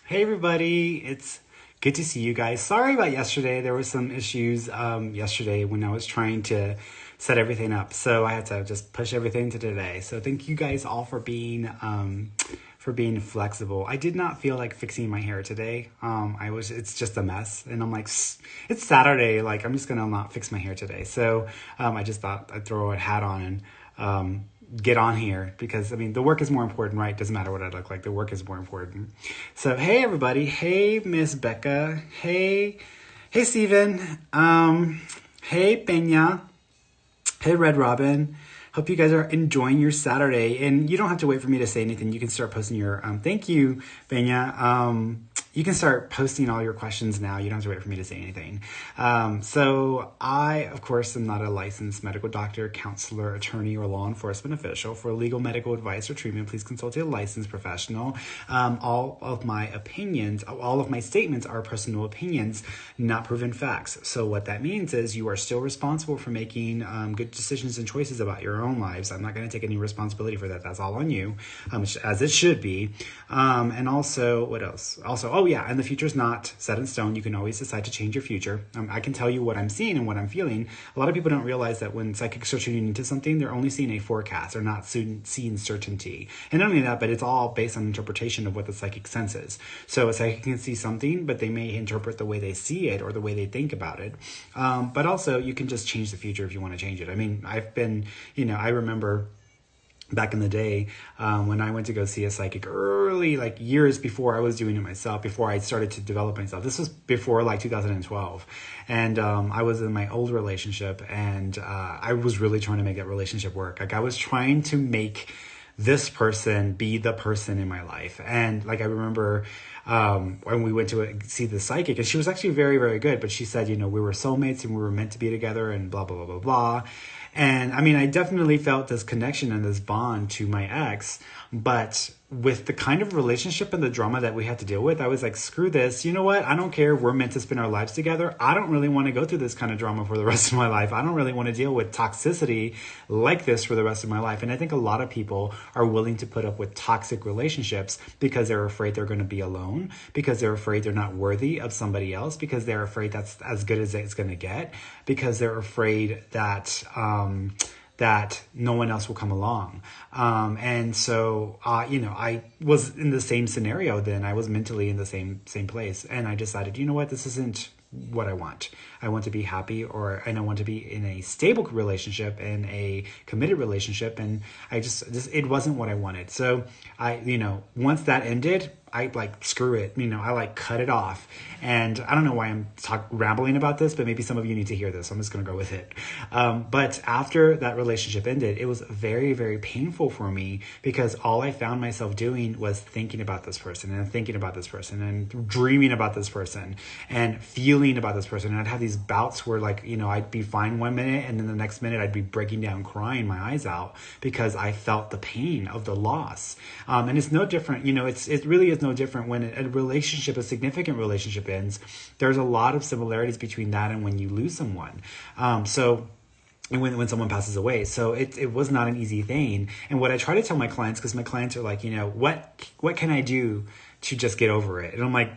Hey everybody, it's good to see you guys. Sorry about yesterday. There were some issues yesterday when I was trying to set everything up. So I had to just push everything to today. So thank you guys all for being flexible. I did not feel like fixing my hair today. It's just a mess. And I'm like, it's Saturday. Like, I'm just going to not fix my hair today. So I just thought I'd throw a hat on and get on here because, I mean, the work is more important, right? Doesn't matter what I look like. The work is more important. So, hey, everybody. Hey, Miss Becca. Hey, Steven. Hey, Peña. Hey, Red Robin. Hope you guys are enjoying your Saturday. And you don't have to wait for me to say anything. You can start posting your, thank you, Peña. You can start posting all your questions now. You don't have to wait for me to say anything. So I, of course, am not a licensed medical doctor, counselor, attorney, or law enforcement official. For legal medical advice or treatment, please consult a licensed professional. All of my opinions, all of my statements are personal opinions, not proven facts. So what that means is you are still responsible for making good decisions and choices about your own lives. I'm not going to take any responsibility for that. That's all on you, as it should be. And also, what else? And the future is not set in stone. You can always decide to change your future. I can tell you what I'm seeing and what I'm feeling. A lot of people don't realize that when psychics are tuning into something, they're only seeing a forecast. They're not seeing certainty. And not only that, but it's all based on interpretation of what the psychic senses. So a psychic can see something, but they may interpret the way they see it or the way they think about it. But also, you can just change the future if you want to change it. I mean, I remember back in the day, when I went to go see a psychic early, like years before I was doing it myself, before I started to develop myself. This was before like 2012. And I was in my old relationship and I was really trying to make that relationship work. Like I was trying to make this person be the person in my life. And like I remember when we went to see the psychic, and she was actually very, very good. But she said, we were soulmates and we were meant to be together and blah, blah, blah, blah, blah. And I mean, I definitely felt this connection and this bond to my ex, but with the kind of relationship and the drama that we had to deal with, I was like, screw this. You know what? I don't care. We're meant to spend our lives together. I don't really want to go through this kind of drama for the rest of my life. I don't really want to deal with toxicity like this for the rest of my life. And I think a lot of people are willing to put up with toxic relationships because they're afraid they're going to be alone, because they're afraid they're not worthy of somebody else, because they're afraid that's as good as it's going to get, because they're afraid that no one else will come along. And so, I was in the same scenario then. I was mentally in the same place. And I decided, you know what, this isn't what I want. I want to be happy, and I want to be in a stable relationship and a committed relationship. And it wasn't what I wanted. So once that ended, I screw it. I cut it off. And I don't know why I'm rambling about this, but maybe some of you need to hear this. I'm just going to go with it. But after that relationship ended, it was very, very painful for me because all I found myself doing was thinking about this person and thinking about this person and dreaming about this person and feeling about this person. And I'd have these bouts where I'd be fine one minute and then the next minute I'd be breaking down, crying my eyes out because I felt the pain of the loss. And it's no different. It really is no different when a significant relationship ends. There's a lot of similarities between that and when you lose someone. And when someone passes away. So it was not an easy thing. And what I try to tell my clients, because my clients are like, what can I do to just get over it? And I'm like,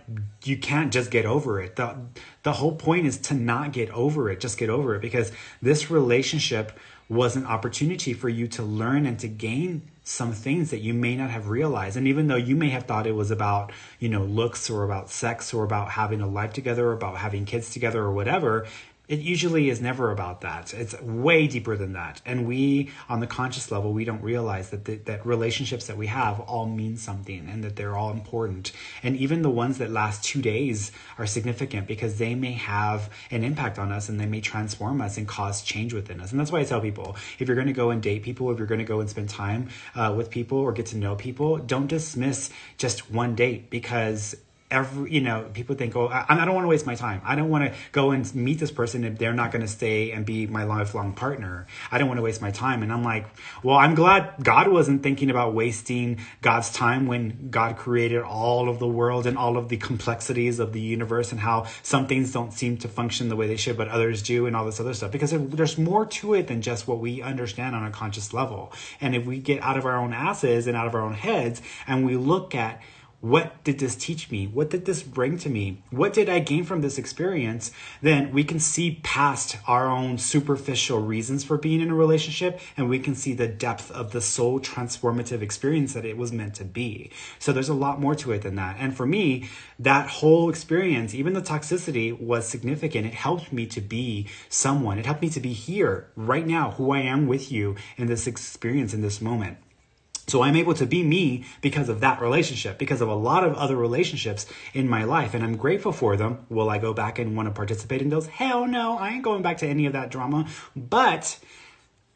you can't just get over it. The whole point is to not get over it. Just get over it, because this relationship was an opportunity for you to learn and to gain some things that you may not have realized. And even though you may have thought it was about, looks or about sex or about having a life together or about having kids together or whatever, it usually is never about that. It's way deeper than that. And we, on the conscious level, we don't realize that relationships that we have all mean something and that they're all important. And even the ones that last 2 days are significant because they may have an impact on us and they may transform us and cause change within us. And that's why I tell people, if you're going to go and date people, if you're going to go and spend time with people or get to know people, don't dismiss just one date, because people think, I don't want to waste my time. I don't want to go and meet this person if they're not going to stay and be my lifelong partner. I don't want to waste my time. And I'm like, well, I'm glad God wasn't thinking about wasting God's time when God created all of the world and all of the complexities of the universe and how some things don't seem to function the way they should, but others do, and all this other stuff. Because there's more to it than just what we understand on a conscious level. And if we get out of our own asses and out of our own heads and we look at what did this teach me? What did this bring to me? What did I gain from this experience? Then we can see past our own superficial reasons for being in a relationship, and we can see the depth of the soul transformative experience that it was meant to be. So there's a lot more to it than that. And for me, that whole experience, even the toxicity, was significant. It helped me to be someone. It helped me to be here right now, who I am with you in this experience, in this moment. So I'm able to be me because of that relationship, because of a lot of other relationships in my life. And I'm grateful for them. Will I go back and want to participate in those? Hell no, I ain't going back to any of that drama. But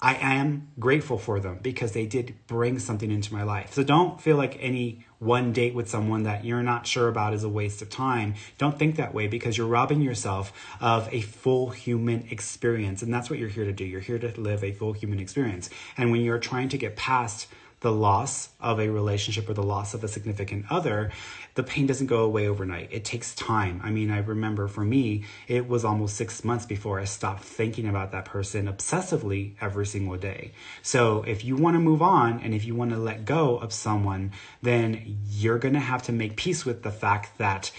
I am grateful for them because they did bring something into my life. So don't feel like any one date with someone that you're not sure about is a waste of time. Don't think that way, because you're robbing yourself of a full human experience. And that's what you're here to do. You're here to live a full human experience. And when you're trying to get past the loss of a relationship or the loss of a significant other, the pain doesn't go away overnight. It takes time. I mean, I remember for me, it was almost 6 months before I stopped thinking about that person obsessively every single day. So if you want to move on and if you want to let go of someone, then you're going to have to make peace with the fact that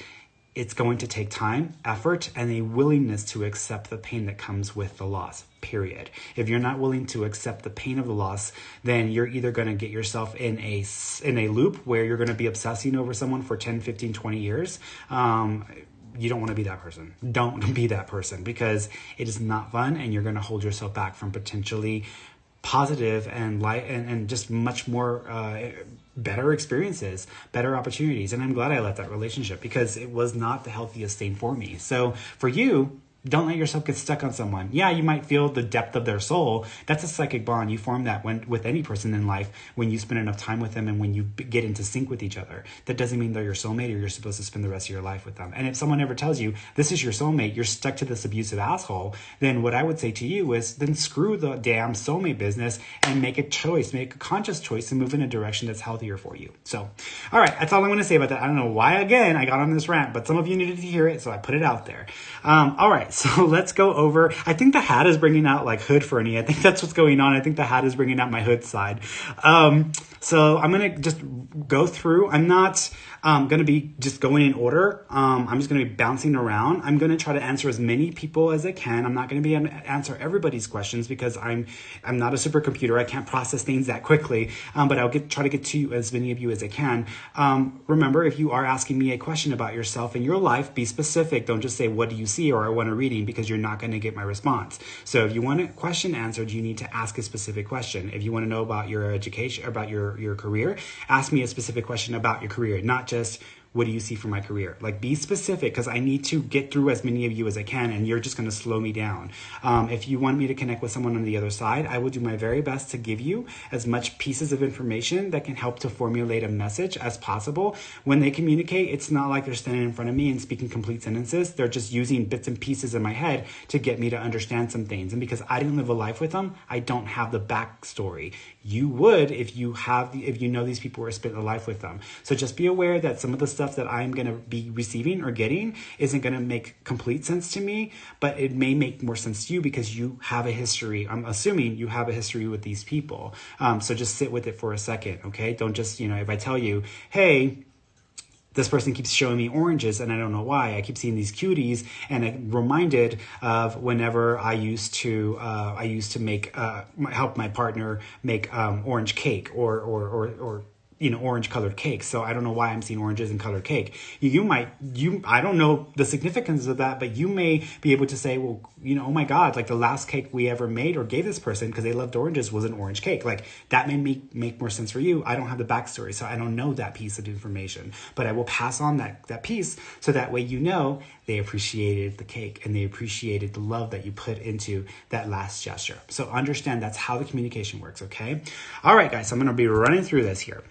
it's going to take time, effort, and a willingness to accept the pain that comes with the loss, period. If you're not willing to accept the pain of the loss, then you're either going to get yourself in a loop where you're going to be obsessing over someone for 10, 15, 20 years. You don't want to be that person. Don't be that person, because it is not fun, and you're going to hold yourself back from potentially positive and just much more better experiences, better opportunities. And I'm glad I left that relationship, because it was not the healthiest thing for me. So for you, don't let yourself get stuck on someone. Yeah, you might feel the depth of their soul. That's a psychic bond. You form that with any person in life when you spend enough time with them and when you get into sync with each other. That doesn't mean they're your soulmate or you're supposed to spend the rest of your life with them. And if someone ever tells you this is your soulmate, you're stuck to this abusive asshole, then what I would say to you is then screw the damn soulmate business and make a choice, make a conscious choice and move in a direction that's healthier for you. So, all right, that's all I'm going to say about that. I don't know why, again, I got on this rant, but some of you needed to hear it, so I put it out there. All right. So let's go over, I think the hat is bringing out like hood Ferny. I think that's what's going on. I think the hat is bringing out my hood side. So I'm going to just go through. I'm not going to be just going in order. I'm just going to be bouncing around. I'm going to try to answer as many people as I can. I'm not going to be able to answer everybody's questions because I'm not a supercomputer. I can't process things that quickly, but I'll try to get to as many of you as I can. Remember, if you are asking me a question about yourself and your life, be specific. Don't just say, what do you see? Or I want a reading, because you're not going to get my response. So if you want a question answered, you need to ask a specific question. If you want to know about your education, about your career, ask me a specific question about your career, not just what do you see for my career? Like, be specific, because I need to get through as many of you as I can, and you're just going to slow me down. If you want me to connect with someone on the other side, I will do my very best to give you as much pieces of information that can help to formulate a message as possible. When they communicate, it's not like they're standing in front of me and speaking complete sentences. They're just using bits and pieces in my head to get me to understand some things. And because I didn't live a life with them, I don't have the backstory. You would if you know these people or spent a life with them. So just be aware that some of the stuff that I'm going to be receiving or getting isn't going to make complete sense to me, but it may make more sense to you because you have a history. I'm assuming you have a history with these people. So just sit with it for a second, okay? Don't just, if I tell you, hey, this person keeps showing me oranges and I don't know why. I keep seeing these cuties, and I'm reminded of whenever I used to make help my partner make orange cake or orange colored cake. So I don't know why I'm seeing oranges in colored cake. I don't know the significance of that, but you may be able to say, well, oh my God, like the last cake we ever made or gave this person because they loved oranges was an orange cake. Like that may make more sense for you. I don't have the backstory, so I don't know that piece of information, but I will pass on that piece so that way they appreciated the cake and they appreciated the love that you put into that last gesture. So understand that's how the communication works, okay? All right, guys, so I'm going to be running through this here.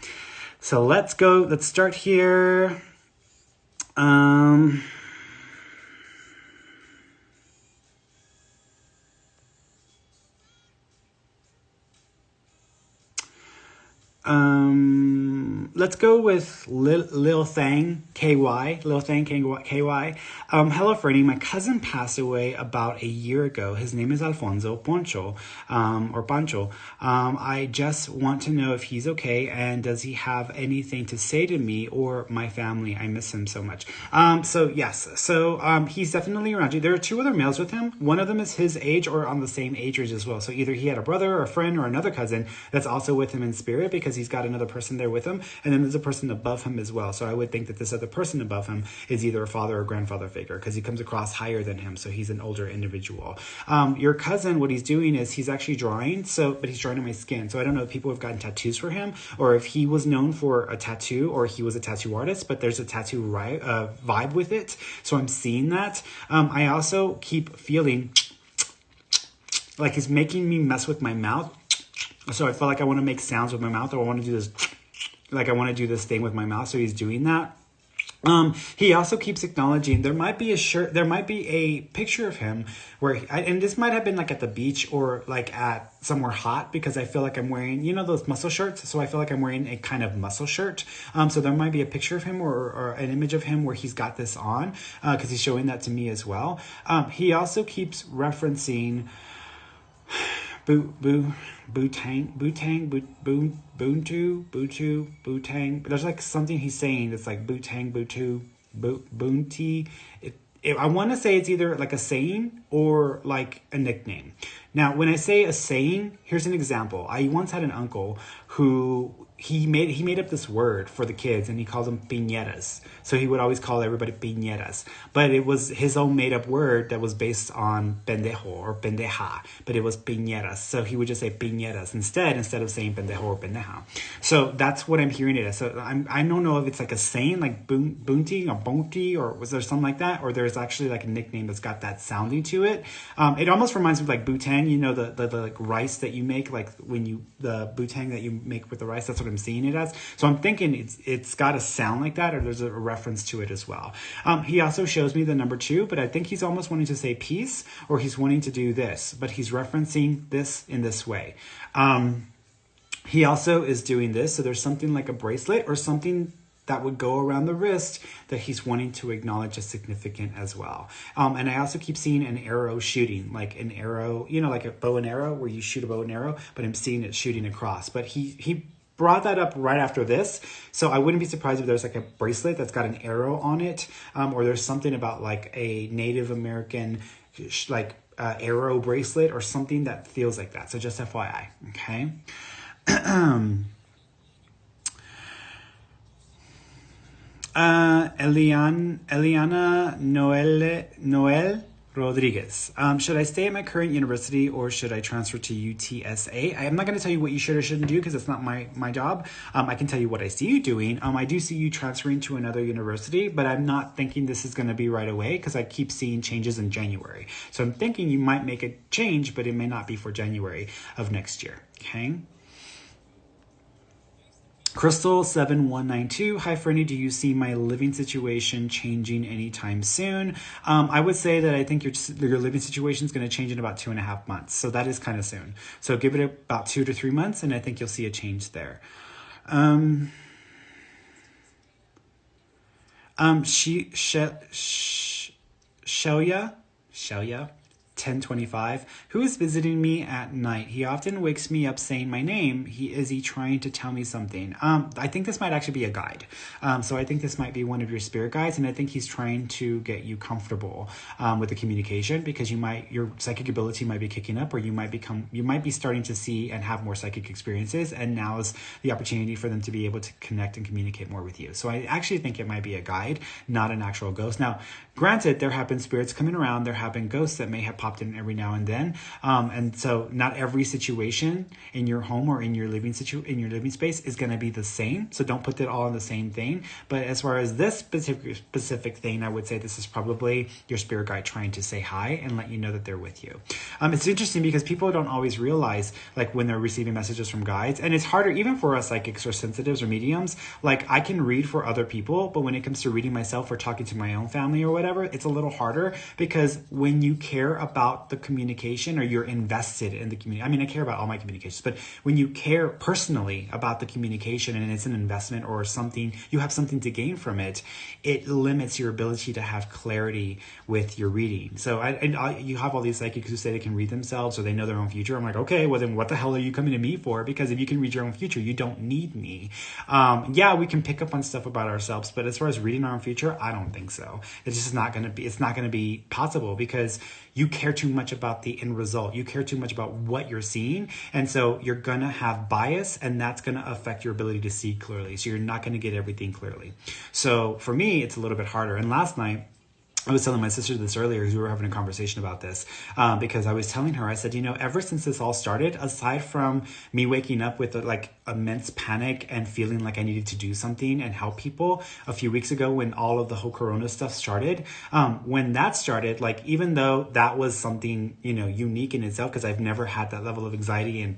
So let's start here. Let's go with Lil Thang KY. Lil Thang KY. Hello, Ferny. My cousin passed away about a year ago. His name is Alfonso Poncho, or Pancho. I just want to know if he's okay, and does he have anything to say to me or my family? I miss him so much. So yes, he's definitely around you. There are two other males with him. One of them is his age or on the same age range as well. So either he had a brother or a friend or another cousin that's also with him in spirit, because he's got another person there with him. And then there's a person above him as well. So I would think that this other person above him is either a father or grandfather figure, because he comes across higher than him. So he's an older individual. Your cousin, what he's doing is he's actually drawing. But he's drawing on my skin. So I don't know if people have gotten tattoos for him, or if he was known for a tattoo, or he was a tattoo artist, but there's a tattoo vibe with it. So I'm seeing that. I also keep feeling like he's making me mess with my mouth. So I feel like I want to make sounds with my mouth, or I want to do this, like I want to do this thing with my mouth. So he's doing that. He also keeps acknowledging there might be a picture of him where, and this might have been like at the beach or like at somewhere hot, because I feel like I'm wearing, those muscle shirts. So I feel like I'm wearing a kind of muscle shirt. So there might be a picture of him or an image of him where he's got this on, because he's showing that to me as well. He also keeps referencing Bootang. There's like something he's saying that's like Bootang, Boonti. I want to say it's either like a saying or like a nickname. Now, when I say a saying, here's an example. I once had an uncle who he made up this word for the kids, and he calls them piñetas. So he would always call everybody piñetas. But it was his own made up word that was based on pendejo or pendeja, but it was piñetas. So he would just say piñetas instead of saying pendejo or pendeja. So that's what I'm hearing it as. So I don't know if it's like a saying like boonti or bonti, or was there something like that, or there's actually like a nickname that's got that sounding to it. It almost reminds me of like bootang, the like rice that you make, like the bootang that you make with the rice. That's what I'm seeing it as. So I'm thinking it's got to sound like that, or there's a reference to it as well. He also shows me the number 2, but I think he's almost wanting to say peace, or he's wanting to do this, but he's referencing this in this way. He also is doing this. So there's something like a bracelet or something that would go around the wrist that he's wanting to acknowledge as significant as well. And I also keep seeing an arrow shooting, like an arrow, like a bow and arrow where you shoot a bow and arrow, but I'm seeing it shooting across. But he brought that up right after this. So I wouldn't be surprised if there's like a bracelet that's got an arrow on it, or there's something about like a Native American arrow bracelet or something that feels like that. So just FYI, okay? Eliana Noel Rodriguez. Should I stay at my current university, or should I transfer to UTSA? I'm not going to tell you what you should or shouldn't do, because it's not my job. I can tell you what I see you doing. I do see you transferring to another university, but I'm not thinking this is going to be right away, because I keep seeing changes in January. So I'm thinking you might make a change, but it may not be for January of next year. Okay. Crystal7192. Hi, Ferny. Do you see my living situation changing anytime soon? I would say that I think your living situation is going to change in about 2.5 months. So that is kind of soon. So give it about 2 to 3 months, and I think you'll see a change there. Shelia 1025, who is visiting me at night. He often wakes me up saying my name. Is he trying to tell me something? I think this might actually be a guide. So I think this might be one of your spirit guides, and I think he's trying to get you comfortable with the communication, because your psychic ability might be kicking up, or you might be starting to see and have more psychic experiences, and now is the opportunity for them to be able to connect and communicate more with you. So I actually think it might be a guide, not an actual ghost. Now, granted, there have been spirits coming around. There have been ghosts that may have popped in every now and then, and so not every situation in your home or in your living space is going to be the same. So don't put it all in the same thing. But as far as this specific thing, I would say this is probably your spirit guide trying to say hi and let you know that they're with you. It's interesting because people don't always realize, like, when they're receiving messages from guides, and it's harder even for us psychics or sensitives or mediums. Like, I can read for other people, but when it comes to reading myself or talking to my own family or whatever, it's a little harder, because when you care about the communication, or you're invested in the community. I mean, I care about all my communications, but when you care personally about the communication and it's an investment or something, you have something to gain from it, it limits your ability to have clarity with your reading. So you have all these psychics who say they can read themselves or they know their own future. I'm like, okay, well then what the hell are you coming to me for? Because if you can read your own future, you don't need me. Yeah, we can pick up on stuff about ourselves, but as far as reading our own future, I don't think so. It's just not going to be, it's not going to be possible because you care too much about the end result. You care too much about what you're seeing. And so you're going to have bias, and that's going to affect your ability to see clearly. So you're not going to get everything clearly. So for me, it's a little bit harder. And last night, I was telling my sister this earlier because we were having a conversation about this, because I was telling her, I said, ever since this all started, aside from me waking up with immense panic and feeling like I needed to do something and help people a few weeks ago when all of the whole Corona stuff started, when that started, even though that was something, unique in itself, because I've never had that level of anxiety and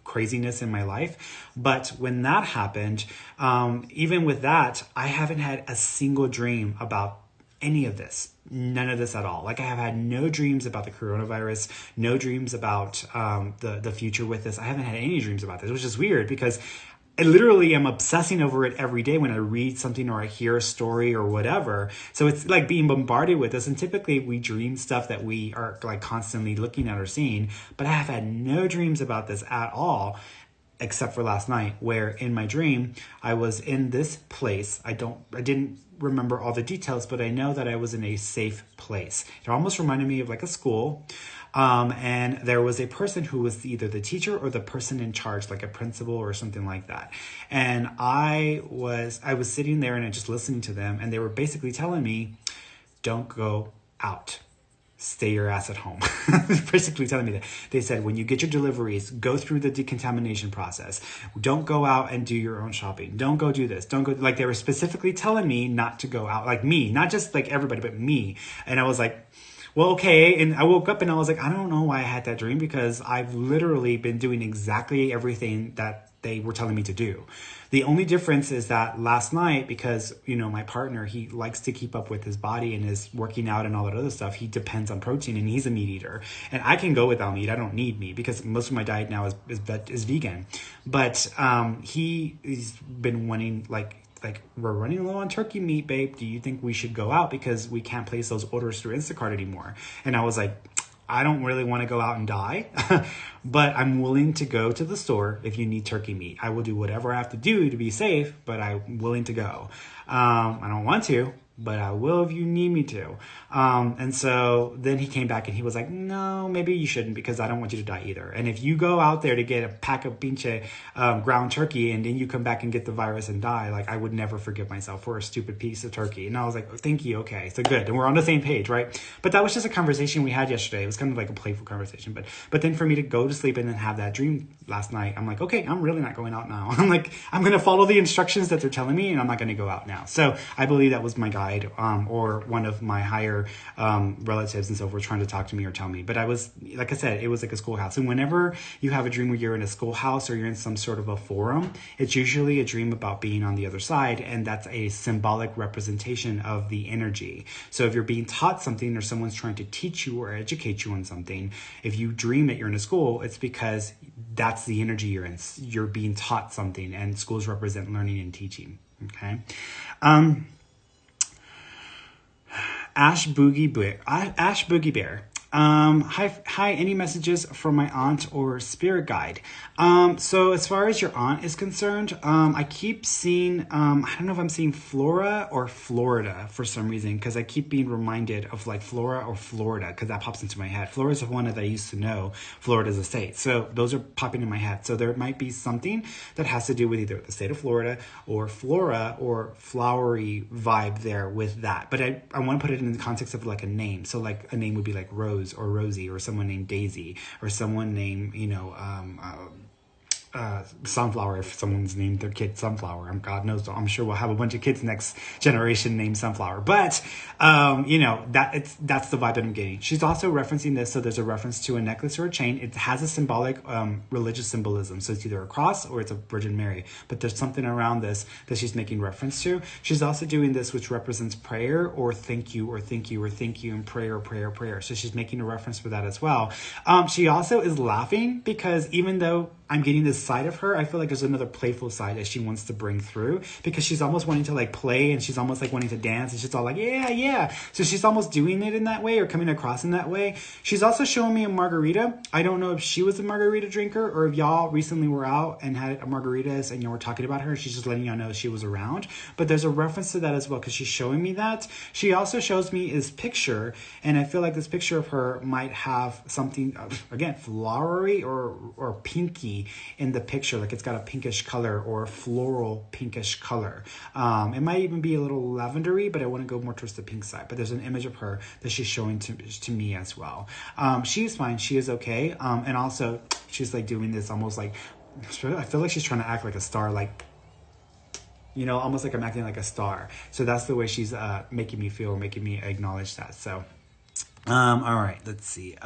craziness in my life. But when that happened, even with that, I haven't had a single dream about any of this, none of this at all. I have had no dreams about the coronavirus, no dreams about the future with this. I haven't had any dreams about this, which is weird because I literally am obsessing over it every day when I read something or I hear a story or whatever. So it's like being bombarded with this. And typically we dream stuff that we are constantly looking at or seeing, but I have had no dreams about this at all. Except for last night, where in my dream, I was in this place. I didn't remember all the details, but I know that I was in a safe place. It almost reminded me of a school. And there was a person who was either the teacher or the person in charge, like a principal or something like that. And I was sitting there and just listening to them. And they were basically telling me, don't go out. Stay your ass at home. Basically telling me that. They said, when you get your deliveries, go through the decontamination process. Don't go out and do your own shopping. Don't go do this. Don't go. They were specifically telling me not to go out. Me, not just everybody, but me. And I was like, well, okay. And I woke up and I was like, I don't know why I had that dream, because I've literally been doing exactly everything that they were telling me to do. The only difference is that last night, because, my partner, he likes to keep up with his body and is working out and all that other stuff. He depends on protein and he's a meat eater. And I can go without meat. I don't need meat because most of my diet now is vegan. But he's been wanting, we're running low on turkey meat, babe. Do you think we should go out? Because we can't place those orders through Instacart anymore. And I was like, I don't really want to go out and die, but I'm willing to go to the store if you need turkey meat. I will do whatever I have to do to be safe, but I'm willing to go. I don't want to, but I will if you need me to. And so then he came back and he was like, no, maybe you shouldn't, because I don't want you to die either. And if you go out there to get a pack of pinche ground turkey and then you come back and get the virus and die, I would never forgive myself for a stupid piece of turkey. And I was like, oh, thank you. Okay, so good. And we're on the same page, right? But that was just a conversation we had yesterday. It was kind of like a playful conversation. But then for me to go to sleep and then have that dream last night, I'm like, okay, I'm really not going out now. I'm going to follow the instructions that they're telling me, and I'm not going to go out now. So I believe that was my guide, or one of my higher relatives and so forth trying to talk to me or tell me. But I was, like I said, it was like a schoolhouse. And whenever you have a dream where you're in a schoolhouse or you're in some sort of a forum, it's usually a dream about being on the other side. And that's a symbolic representation of the energy. So if you're being taught something or someone's trying to teach you or educate you on something, if you dream that you're in a school, it's because that's the energy you're in. You're being taught something, and schools represent learning and teaching. Okay. Ash Boogie Bear. Hi, any messages from my aunt or spirit guide? So as far as your aunt is concerned, I keep seeing, I don't know if I'm seeing Flora or Florida for some reason, because I keep being reminded of Flora or Florida, because that pops into my head. Flora is the one that I used to know. Florida is a state. So those are popping in my head. So there might be something that has to do with either the state of Florida or flora or flowery vibe there with that. But I want to put it in the context of a name. So a name would be Rose or Rosie, or someone named Daisy, or someone named, Sunflower, if someone's named their kid Sunflower. God knows, I'm sure we'll have a bunch of kids next generation named Sunflower. But, that's the vibe that I'm getting. She's also referencing this, so there's a reference to a necklace or a chain. It has a symbolic religious symbolism. So it's either a cross or it's a Virgin Mary. But there's something around this that she's making reference to. She's also doing this, which represents prayer or thank you or thank you or thank you and prayer or prayer or prayer. So she's making a reference for that as well. She also is laughing because even though I'm getting this side of her, I feel like there's another playful side that she wants to bring through, because she's almost wanting to like play, and she's almost like wanting to dance, and she's all like, yeah, yeah. So she's almost doing it in that way, or coming across in that way. She's also showing me a margarita. I don't know if she was a margarita drinker, or if y'all recently were out and had a margaritas and you were talking about her. She's just letting y'all know she was around. But there's a reference to that as well, because she's showing me that. She also shows me his picture, and I feel like this picture of her might have something, again, flowery or pinky in the picture, like it's got a pinkish color or a floral pinkish color. It might even be a little lavendery, but I want to go more towards the pink side. But there's an image of her that she's showing to me as well. She is fine. She is okay. And also she's like doing this almost like, I feel like she's trying to act like a star, like, almost like I'm acting like a star. So that's the way she's making me feel, making me acknowledge that. So, all right, let's see.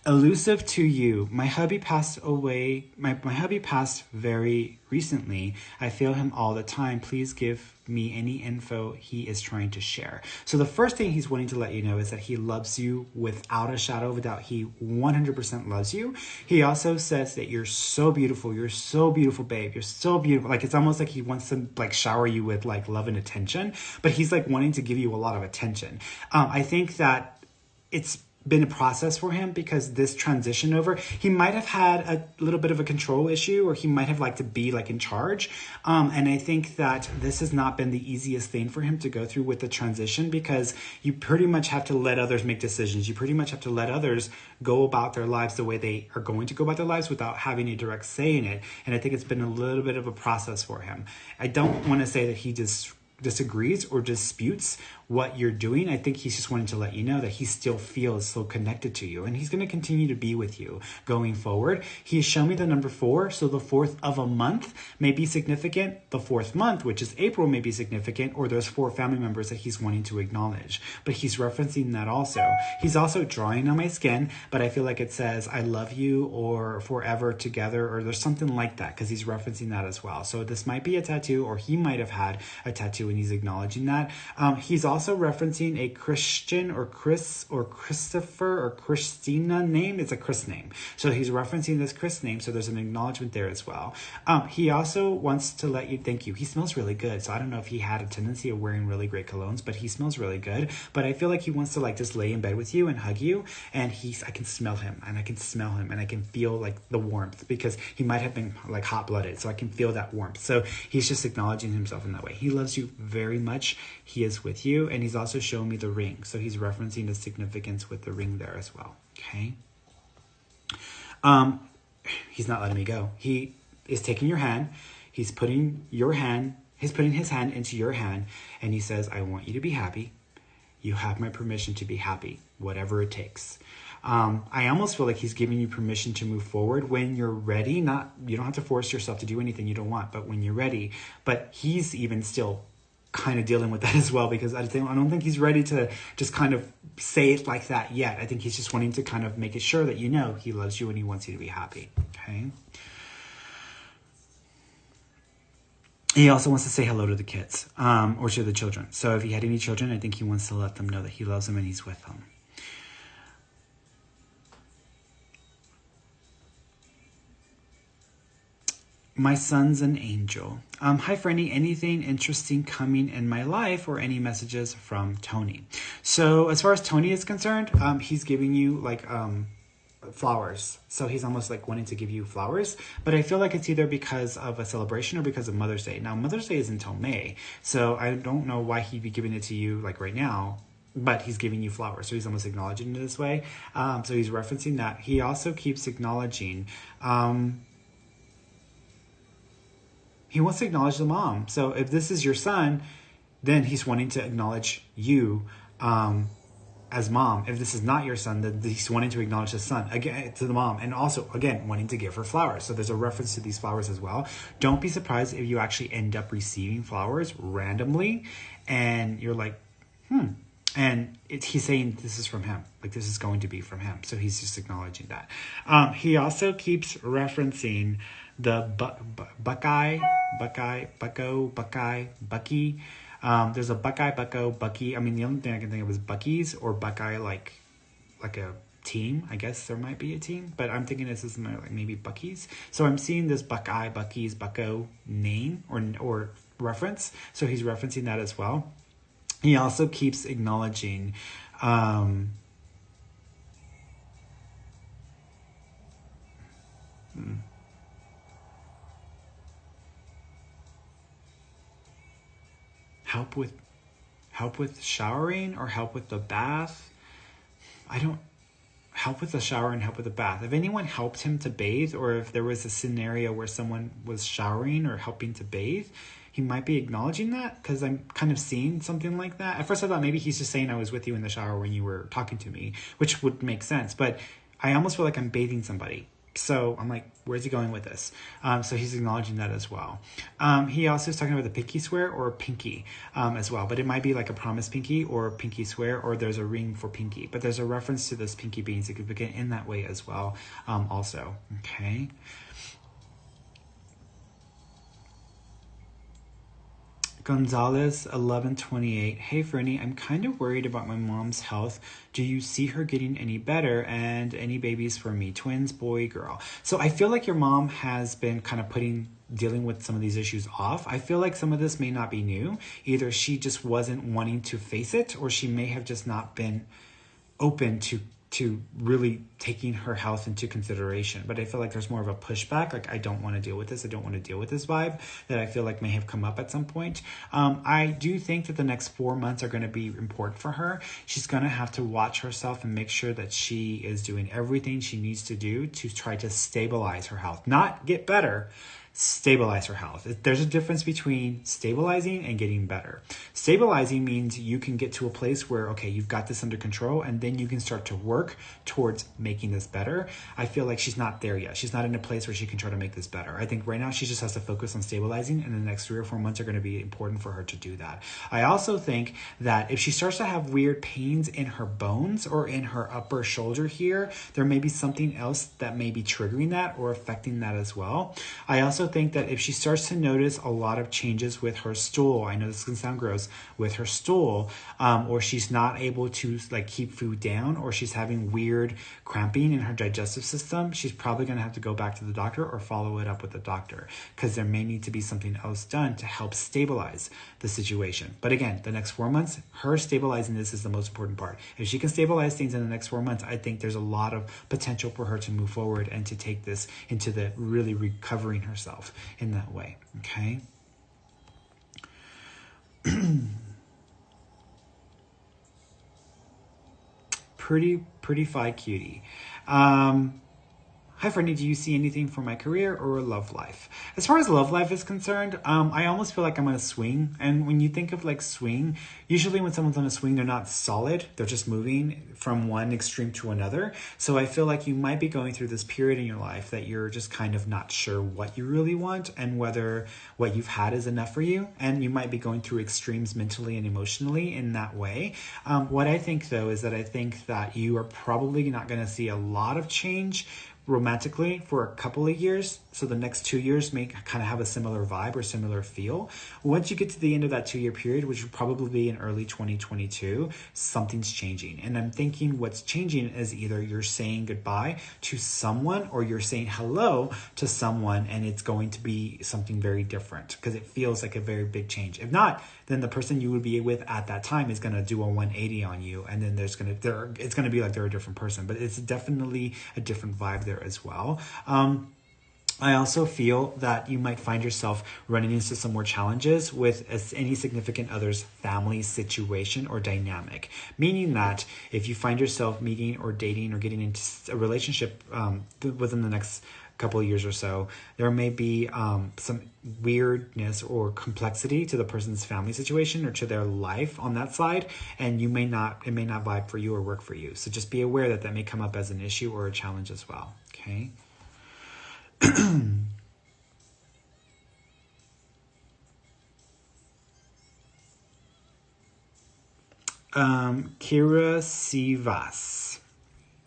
Elusive to you. My hubby passed away. My hubby passed very recently. I feel him all the time. Please give me any info he is trying to share. So the first thing he's wanting to let you know is that he loves you without a shadow of a doubt. He 100% loves you. He also says that you're so beautiful. You're so beautiful, babe. You're so beautiful. Like, it's almost like he wants to like shower you with like love and attention, but he's like wanting to give you a lot of attention. I think that it's been a process for him, because this transition over, he might have had a little bit of a control issue, or he might have liked to be like in charge. And I think that this has not been the easiest thing for him to go through with the transition, because you pretty much have to let others make decisions. You pretty much have to let others go about their lives the way they are going to go about their lives without having a direct say in it. And I think it's been a little bit of a process for him. I don't want to say that he just disagrees or disputes what you're doing. I think he's just wanting to let you know that he still feels so connected to you, and he's going to continue to be with you going forward. He has shown me the number 4, so the 4th of a month may be significant. The 4th month, which is April, may be significant, or there's 4 family members that he's wanting to acknowledge. But he's referencing that also. He's also drawing on my skin, but I feel like it says, I love you, or forever together, or there's something like that, because he's referencing that as well. So this might be a tattoo, or he might have had a tattoo and he's acknowledging that. He's also referencing a Christian or Chris or Christopher or Christina name. It's a Chris name. So he's referencing this Chris name. So there's an acknowledgement there as well. He also wants to let you thank you. He smells really good. So I don't know if he had a tendency of wearing really great colognes, but he smells really good. But I feel like he wants to like just lay in bed with you and hug you. And I can smell him, and I can smell him, and I can feel like the warmth, because he might have been like hot blooded. So I can feel that warmth. So he's just acknowledging himself in that way. He loves you very much. He is with you, and he's also showing me the ring. So he's referencing the significance with the ring there as well. Okay. He's not letting me go. He is taking your hand. He's putting his hand into your hand, and he says, I want you to be happy. You have my permission to be happy, whatever it takes. I almost feel like he's giving you permission to move forward when you're ready. You don't have to force yourself to do anything you don't want, but when you're ready. But he's even still kind of dealing with that as well, because I don't think he's ready to just kind of say it like that yet. I think he's just wanting to kind of make it sure that you know he loves you and he wants you to be happy. Okay. He also wants to say hello to the kids, or to the children. So if he had any children, I think he wants to let them know that he loves them and he's with them. My son's an angel. Hi, Ferny. Anything interesting coming in my life, or any messages from Tony? So as far as Tony is concerned, he's giving you like flowers. So he's almost like wanting to give you flowers. But I feel like it's either because of a celebration or because of Mother's Day. Now, Mother's Day is until May. So I don't know why he'd be giving it to you like right now. But he's giving you flowers. So he's almost acknowledging it this way. So he's referencing that. He also keeps acknowledging... he wants to acknowledge the mom. So if this is your son, then he's wanting to acknowledge you as mom, if this is not your son, then he's wanting to acknowledge his son again to the mom, and also again wanting to give her flowers. So there's a reference to these flowers as well. Don't be surprised if you actually end up receiving flowers randomly, and you're like, and he's saying this is from him, like this is going to be from him. So he's just acknowledging that. He also keeps referencing the Buckeye. There's a Buckeye, Bucko, Bucky. I mean, the only thing I can think of is Bucky's or Buckeye, like a team. I guess there might be a team, but I'm thinking this is like maybe Bucky's. So I'm seeing this Buckeye, Bucky's, Bucko name or reference. So he's referencing that as well. He also keeps acknowledging help with showering or help with the bath. I don't help with the shower and help with the bath. If anyone helped him to bathe, or if there was a scenario where someone was showering or helping to bathe, he might be acknowledging that, because I'm kind of seeing something like that. At first I thought maybe he's just saying I was with you in the shower when you were talking to me, which would make sense, but I almost feel like I'm bathing somebody. So I'm like, where's he going with this? So he's acknowledging that as well. He also is talking about the pinky swear or pinky as well, but it might be like a promise pinky or pinky swear, or there's a ring for pinky, but there's a reference to this pinky being significant in that way as well also. Okay. Gonzalez 1128. Hey Ferny, I'm kind of worried about my mom's health. Do you see her getting any better? And any babies for me? Twins, boy, girl. So I feel like your mom has been kind of dealing with some of these issues off. I feel like some of this may not be new. Either she just wasn't wanting to face it, or she may have just not been open to really taking her health into consideration. But I feel like there's more of a pushback, like I don't want to deal with this, I don't want to deal with this vibe that I feel like may have come up at some point. I do think that the next 4 months are going to be important for her. She's going to have to watch herself and make sure that she is doing everything she needs to do to try to stabilize her health. Not get better, stabilize her health. There's a difference between stabilizing and getting better. Stabilizing means you can get to a place where, okay, you've got this under control, and then you can start to work towards making this better. I feel like she's not there yet. She's not in a place where she can try to make this better. I think right now she just has to focus on stabilizing, and the next 3 or 4 months are going to be important for her to do that. I also think that if she starts to have weird pains in her bones or in her upper shoulder here, there may be something else that may be triggering that or affecting that as well. I also think that if she starts to notice a lot of changes with her stool, I know this can sound gross, with her stool, or she's not able to like keep food down, or she's having weird cramping in her digestive system, she's probably going to have to go back to the doctor or follow it up with the doctor, because there may need to be something else done to help stabilize the situation. But again, the next 4 months, her stabilizing this is the most important part. If she can stabilize things in the next 4 months, I think there's a lot of potential for her to move forward and to take this into the really recovering herself in that way. Okay. pretty fi cutie. Hi, Ferny, do you see anything for my career or love life? As far as love life is concerned, I almost feel like I'm on a swing. And when you think of like swing, usually when someone's on a swing, they're not solid. They're just moving from one extreme to another. So I feel like you might be going through this period in your life that you're just kind of not sure what you really want and whether what you've had is enough for you. And you might be going through extremes mentally and emotionally in that way. What I think, though, is that I think that you are probably not going to see a lot of change romantically for a couple of years. So the next 2 years may kind of have a similar vibe or similar feel. Once you get to the end of that 2 year period, which will probably be in early 2022, something's changing. And I'm thinking what's changing is either you're saying goodbye to someone or you're saying hello to someone, and it's going to be something very different because it feels like a very big change. If not, then the person you would be with at that time is going to do a 180 on you, and then it's going to be like they're a different person, but it's definitely a different vibe there as well. I also feel that you might find yourself running into some more challenges with any significant other's family situation or dynamic, meaning that if you find yourself meeting or dating or getting into a relationship within the next couple of years or so, there may be some weirdness or complexity to the person's family situation or to their life on that side, and it may not vibe for you or work for you. So just be aware that may come up as an issue or a challenge as well. Okay. Kira Sivas.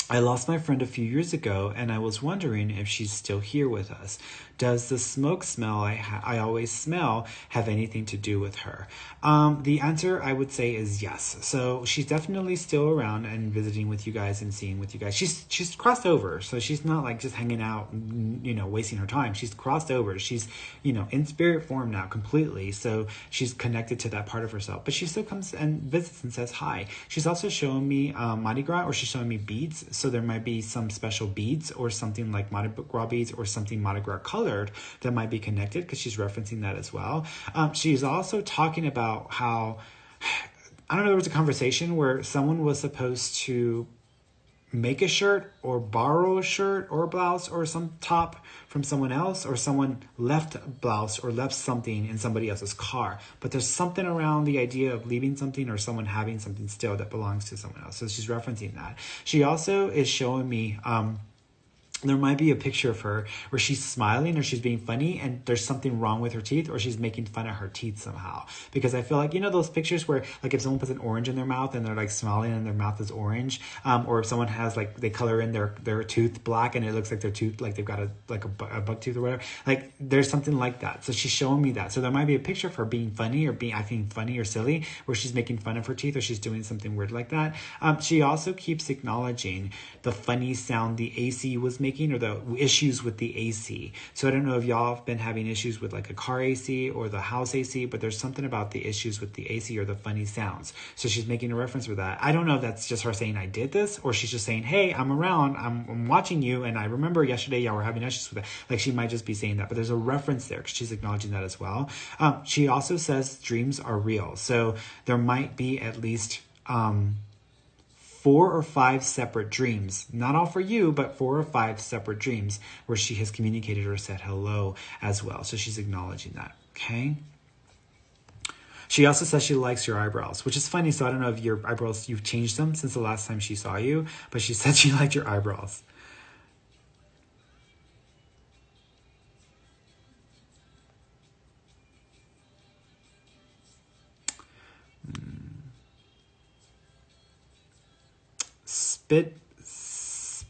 I lost my friend a few years ago, and I was wondering if she's still here with us. Does the smoke smell I always smell have anything to do with her? The answer, I would say, is yes. So she's definitely still around and visiting with you guys and seeing with you guys. She's crossed over, so she's not like just hanging out, wasting her time. She's crossed over. She's, in spirit form now completely. So she's connected to that part of herself. But she still comes and visits and says hi. She's also showing me Mardi Gras, or she's showing me beads. So there might be some special beads or something like Mardi Gras beads or something Mardi Gras colored that might be connected, because she's referencing that as well. She's also talking about how, I don't know, there was a conversation where someone was supposed to make a shirt or borrow a shirt or a blouse or some top from someone else, or someone left a blouse or left something in somebody else's car. But there's something around the idea of leaving something or someone having something still that belongs to someone else. So she's referencing that. She also is showing me there might be a picture of her where she's smiling or she's being funny and there's something wrong with her teeth, or she's making fun of her teeth somehow. Because I feel like, those pictures where like if someone puts an orange in their mouth and they're like smiling and their mouth is orange, or if someone has like, they color in their tooth black and it looks like their tooth, like they've got a bug tooth or whatever, like there's something like that. So she's showing me that. So there might be a picture of her being funny or acting funny or silly, where she's making fun of her teeth or she's doing something weird like that. She also keeps acknowledging the funny sound the AC was making, or the issues with the AC. So I don't know if y'all have been having issues with like a car AC or the house AC, but there's something about the issues with the AC or the funny sounds. So she's making a reference for that. I don't know if that's just her saying I did this, or she's just saying, hey, I'm around, I'm watching you, and I remember yesterday y'all were having issues with that. Like she might just be saying that, but there's a reference there because she's acknowledging that as well. She also says dreams are real. So there might be at least 4 or 5 separate dreams, not all for you, but 4 or 5 separate dreams where she has communicated or said hello as well. So she's acknowledging that. Okay. She also says she likes your eyebrows, which is funny. So I don't know if your eyebrows, you've changed them since the last time she saw you, but she said she liked your eyebrows.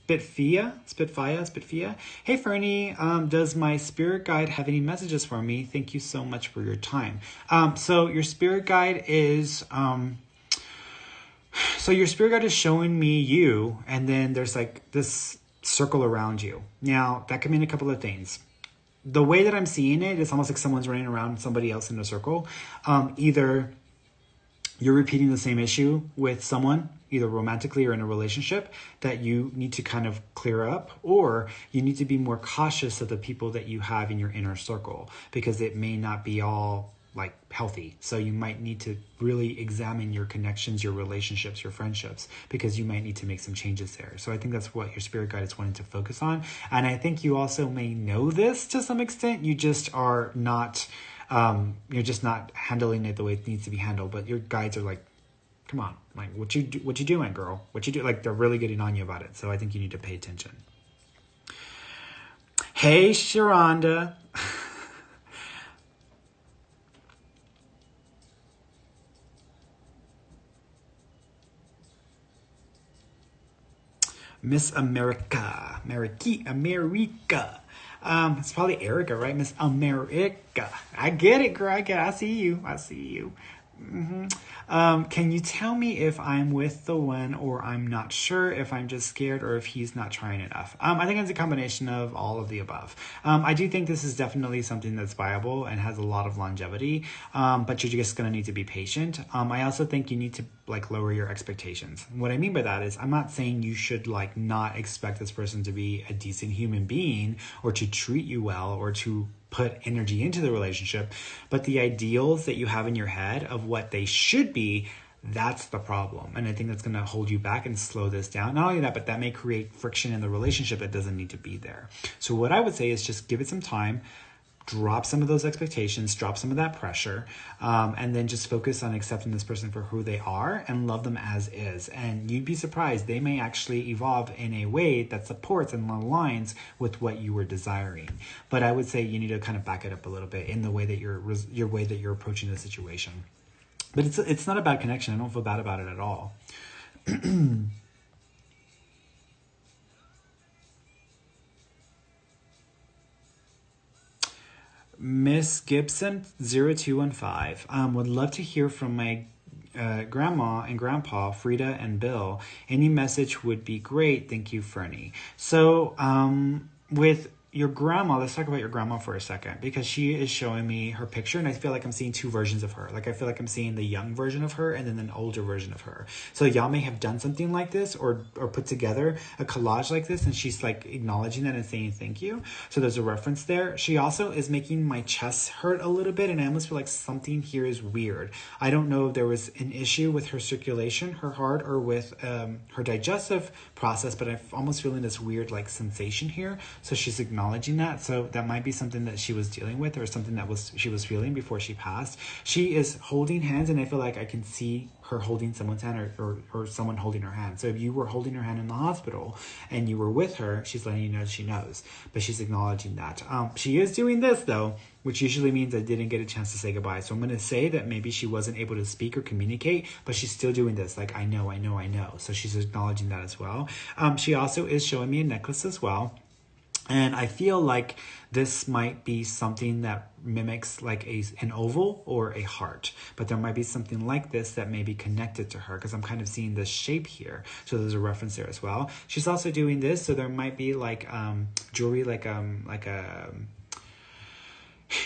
Spitfia. Hey, Ferny, does my spirit guide have any messages for me? Thank you so much for your time. So your spirit guide is, showing me you, and then there's like this circle around you. Now that can mean a couple of things. The way that I'm seeing it, it's almost like someone's running around somebody else in a circle. Either you're repeating the same issue with someone, either romantically or in a relationship, that you need to kind of clear up, or you need to be more cautious of the people that you have in your inner circle, because it may not be all like healthy. So you might need to really examine your connections, your relationships, your friendships, because you might need to make some changes there. So I think that's what your spirit guide is wanting to focus on. And I think you also may know this to some extent. You just are not, you're just not handling it the way it needs to be handled. But your guides are like, come on, like what you doing, girl? What you do? Like they're really getting on you about it. So I think you need to pay attention. Hey, Sharonda. Miss America. America. It's probably Erica, right? Miss America. I get it, girl. I see you. Mm-hmm. Can you tell me if I'm with the one, or I'm not sure, if I'm just scared, or if he's not trying enough? I think it's a combination of all of the above. I do think this is definitely something that's viable and has a lot of longevity, but you're just going to need to be patient. I also think you need to lower your expectations. What I mean by that is, I'm not saying you should not expect this person to be a decent human being, or to treat you well, or to put energy into the relationship, but the ideals that you have in your head of what they should be, That's the problem. And I think that's going to hold you back and slow this down. Not only that, but that may create friction in the relationship that doesn't need to be there. So what I would say is just give it some time, drop some of those expectations, drop some of that pressure, and then just focus on accepting this person for who they are and love them as is. And you'd be surprised, they may actually evolve in a way that supports and aligns with what you were desiring. But I would say you need to kind of back it up a little bit in the way that you're approaching the situation. But it's not a bad connection. I don't feel bad about it at all. Miss Gibson 0215 would love to hear from my grandma and grandpa, Frida and Bill. Any message would be great. Thank you, Ferny. So with your grandma, let's talk about your grandma for a second, because she is showing me her picture and I feel like I'm seeing two versions of her. Like I feel like I'm seeing the young version of her and then an older version of her. So y'all may have done something like this or put together a collage like this, and she's like acknowledging that and saying thank you. So there's a reference there. She also is making my chest hurt a little bit, and I almost feel like something here is weird. I don't know if there was an issue with her circulation, her heart, or with her digestive process, but I'm almost feeling this weird like sensation here. So she's acknowledging that. So that might be something that she was dealing with, or something that she was feeling before she passed. She is holding hands, and I feel like I can see her holding someone's hand, or someone holding her hand. So if you were holding her hand in the hospital and you were with her, she's letting you know she knows, but she's acknowledging that. She is doing this though, which usually means I didn't get a chance to say goodbye. So I'm going to say that maybe she wasn't able to speak or communicate, but she's still doing this. Like, I know. So she's acknowledging that as well. She also is showing me a necklace as well. And I feel like this might be something that mimics like an oval or a heart, but there might be something like this that may be connected to her, because I'm kind of seeing this shape here. So there's a reference there as well. She's also doing this, so there might be like jewelry, like a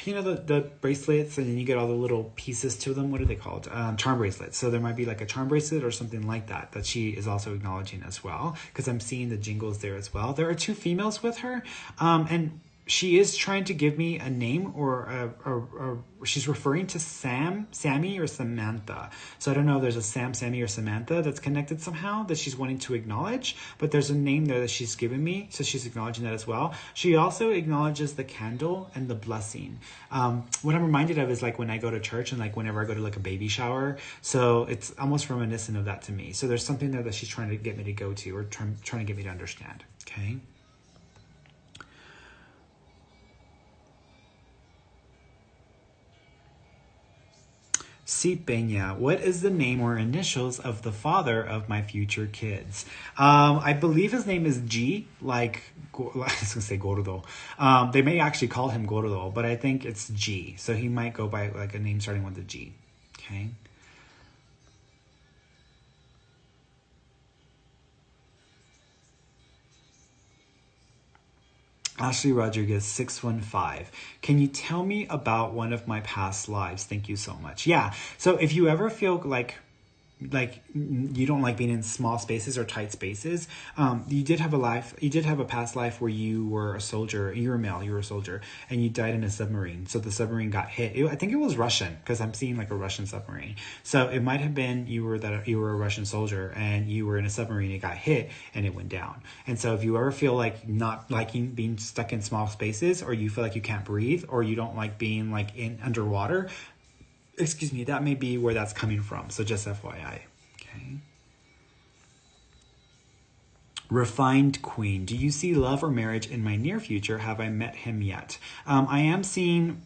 the bracelets, and then you get all the little pieces to them. What are they called? Charm bracelets. So there might be like a charm bracelet or something like that she is also acknowledging as well, because I'm seeing the jingles there as well. There are two females with her, and she is trying to give me a name, or she's referring to Sammy, or Samantha. So I don't know if there's a Sammy, or Samantha that's connected somehow that she's wanting to acknowledge, but there's a name there that she's given me, so she's acknowledging that as well. She also acknowledges the candle and the blessing. What I'm reminded of is like when I go to church, and like whenever I go to like a baby shower, so it's almost reminiscent of that to me. So there's something there that she's trying to get me to go to, or trying to get me to understand. Okay. Si Peña, what is the name or initials of the father of my future kids? I believe his name is G, like, I was going to say Gordo. They may actually call him Gordo, but I think it's G. So he might go by like a name starting with a G. Okay. Ashley Rodriguez 615. Can you tell me about one of my past lives? Thank you so much. Yeah. So if you ever feel like you don't like being in small spaces or tight spaces, you did have a past life where you were a soldier. You were male, you were a soldier, and you died in a submarine. So the submarine got hit. I think it was Russian, because I'm seeing like a Russian submarine. So it might have been you were a Russian soldier and you were in a submarine, it got hit and it went down. And so if you ever feel like not liking being stuck in small spaces, or you feel like you can't breathe, or you don't like being like in underwater, that may be where that's coming from. So just FYI. Okay. Refined Queen. Do you see love or marriage in my near future? Have I met him yet? I am seeing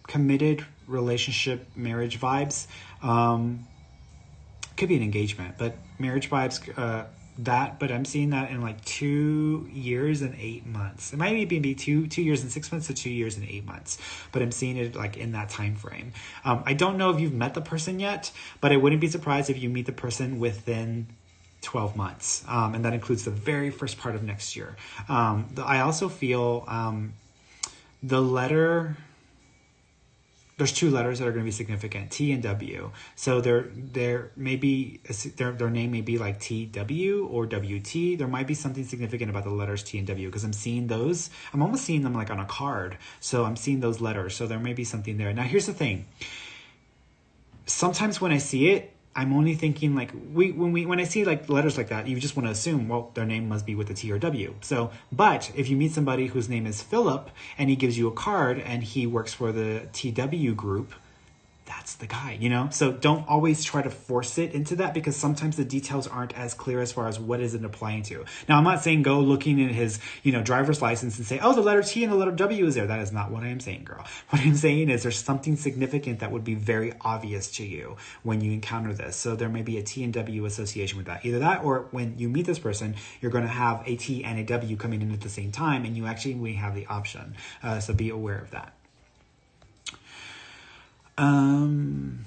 committed relationship, marriage vibes. Could be an engagement, but marriage vibes, but I'm seeing that in like 2 years and 8 months. It might even be 2 years and 6 months to 2 years and 8 months, but I'm seeing it like in that time frame. I don't know if you've met the person yet, but I wouldn't be surprised if you meet the person within 12 months. And that includes the very first part of next year. I also feel the letter... There's two letters that are going to be significant, T and W. So there may be their name may be like TW or WT. There might be something significant about the letters T and W, because I'm seeing those. I'm almost seeing them like on a card. So I'm seeing those letters. So there may be something there. Now here's the thing. Sometimes when I see it, I'm only thinking like when I see like letters like that, you just want to assume, well, their name must be with a T or W. So, but if you meet somebody whose name is Philip and he gives you a card and he works for the TW group, that's the guy, you know? So don't always try to force it into that, because sometimes the details aren't as clear as far as what is it applying to. Now, I'm not saying go looking in his, driver's license and say, oh, the letter T and the letter W is there. That is not what I am saying, girl. What I'm saying is there's something significant that would be very obvious to you when you encounter this. So there may be a T and W association with that. Either that, or when you meet this person, you're going to have a T and a W coming in at the same time, and we have the option. So be aware of that. I'm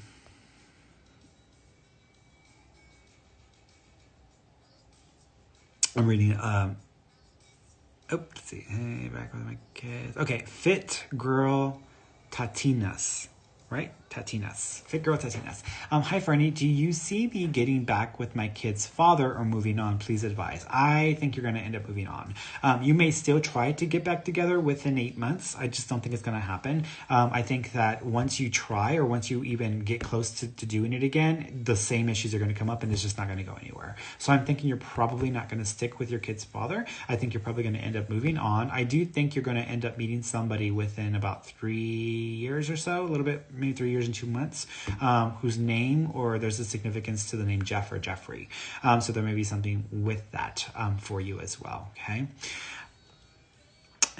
reading, let's see. Hey, back with my kids. Okay. Fit Girl Tatinas, right? Tatinas. Fit Girl Tatinas. Hi, Ferny. Do you see me getting back with my kid's father or moving on? Please advise. I think you're going to end up moving on. You may still try to get back together within 8 months. I just don't think it's going to happen. I think that once you try, or once you even get close to doing it again, the same issues are going to come up and it's just not going to go anywhere. So I'm thinking you're probably not going to stick with your kid's father. I think you're probably going to end up moving on. I do think you're going to end up meeting somebody within about 3 years or so, a little bit, maybe 3 years and 2 months, whose name, or there's a significance to the name Jeff or Jeffrey. So there may be something with that for you as well. Okay.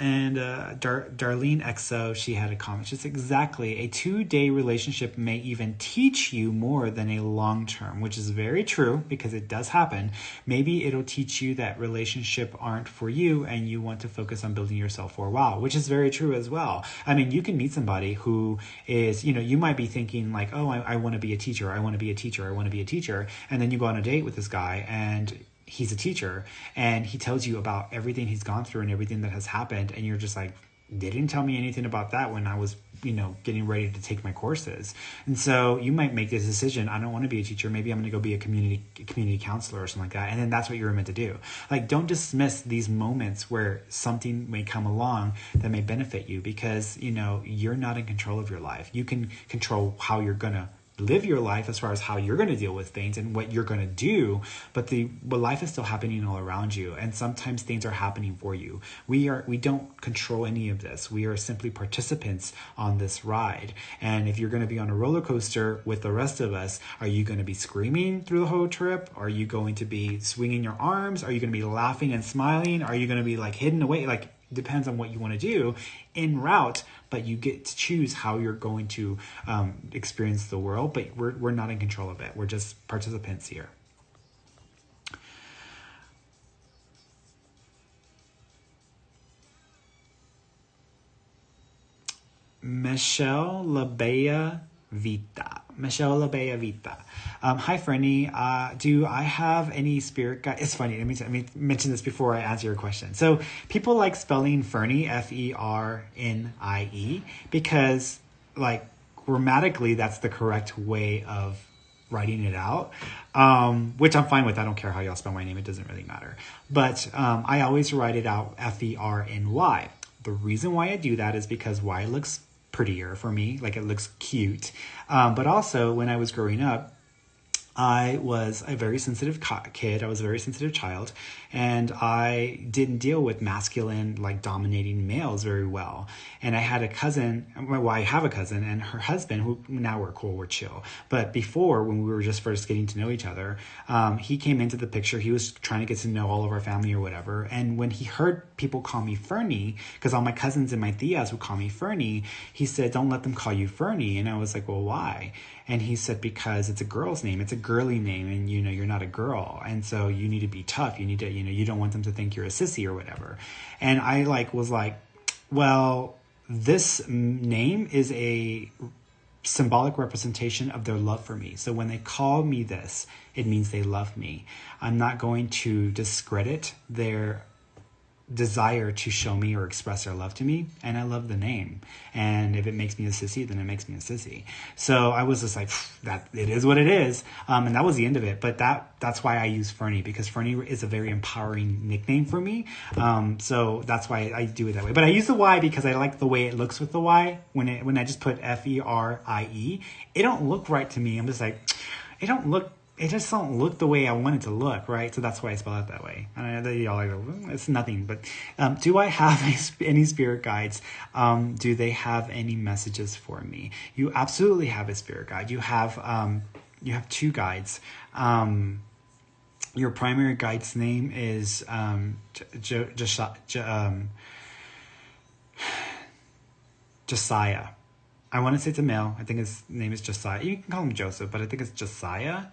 And Darlene XO, she had a comment. She's exactly, a 2-day relationship may even teach you more than a long-term, which is very true because it does happen. Maybe it'll teach you that relationship aren't for you and you want to focus on building yourself for a while, which is very true as well. I mean, you can meet somebody who is, you might be thinking like, oh, I want to be a teacher. I want to be a teacher. I want to be a teacher. And then you go on a date with this guy and he's a teacher and he tells you about everything he's gone through and everything that has happened. And you're just like, they didn't tell me anything about that when I was, getting ready to take my courses. And so you might make this decision. I don't want to be a teacher. Maybe I'm going to go be a community counselor or something like that. And then that's what you're meant to do. Like, don't dismiss these moments where something may come along that may benefit you, because, you're not in control of your life. You can control how you're going to live your life as far as how you're going to deal with things and what you're going to do, but life is still happening all around you, and sometimes things are happening for you. We don't control any of this. We are simply participants on this ride. And if you're going to be on a roller coaster with the rest of us, are you going to be screaming through the whole trip? Are you going to be swinging your arms? Are you going to be laughing and smiling? Are you going to be like hidden away? Like, depends on what you want to do en route, but you get to choose how you're going to experience the world, but we're not in control of it. We're just participants here. Michelle Labella Vita. Hi, Ferny. Do I have any spirit guide? It's funny. Let me mention this before I answer your question. So people like spelling Ferny, Fernie, because like grammatically, that's the correct way of writing it out, which I'm fine with. I don't care how y'all spell my name. It doesn't really matter. But I always write it out Ferny. The reason why I do that is because Y looks prettier for me, like it looks cute. But also when I was growing up, I was a very sensitive kid. I was a very sensitive child, and I didn't deal with masculine, like dominating males very well. And I had a cousin, I have a cousin and her husband, who now we're cool, we're chill. But before, when we were just first getting to know each other, he came into the picture. He was trying to get to know all of our family or whatever. And when he heard people call me Ferny, because all my cousins and my tias would call me Ferny, he said, don't let them call you Ferny. And I was like, well, why? And he said, because it's a girl's name. It's a girly name, and you're not a girl. And so you need to be tough. You need to, you don't want them to think you're a sissy or whatever. And I was like, well, this name is a symbolic representation of their love for me. So when they call me this, it means they love me. I'm not going to discredit their desire to show me or express their love to me, and I love the name. And if it makes me a sissy, then it makes me a sissy. So I was just like, that it is what it is, and that was the end of it. But that's why I use Ferny, because Ferny is a very empowering nickname for me. So that's why I do it that way. But I use the Y because I like the way it looks with the Y. When I just put Ferie, it don't look right to me. I'm just like, it just don't look the way I want it to look, right? So that's why I spell it that way. And I know that y'all are like, it's nothing. But do I have any spirit guides? Do they have any messages for me? You absolutely have a spirit guide. You have two guides. Your primary guide's name is Josiah. I want to say it's a male. I think his name is Josiah. You can call him Joseph, but I think it's Josiah.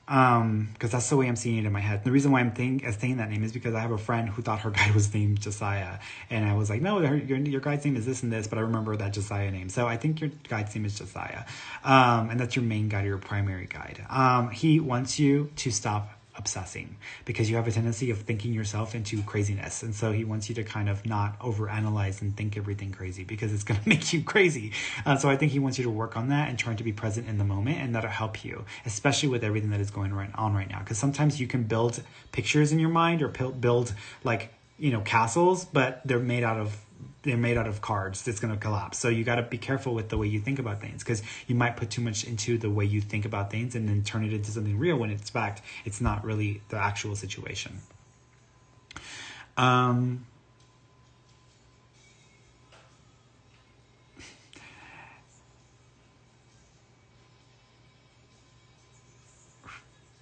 Because that's the way I'm seeing it in my head. The reason why I'm saying that name is because I have a friend who thought her guide was named Josiah, and I was like, no, your guide's name is this and this, but I remember that Josiah name. So I think your guide's name is Josiah, and that's your main guide or your primary guide. He wants you to stop obsessing because you have a tendency of thinking yourself into craziness, and so he wants you to kind of not overanalyze and think everything crazy because it's going to make you crazy. So I think he wants you to work on that and trying to be present in the moment, and that'll help you, especially with everything that is going on right now, because sometimes you can build pictures in your mind or build castles, but they're made out of cards. It's going to collapse. So you got to be careful with the way you think about things, because you might put too much into the way you think about things and then turn it into something real when it's fact it's not really the actual situation.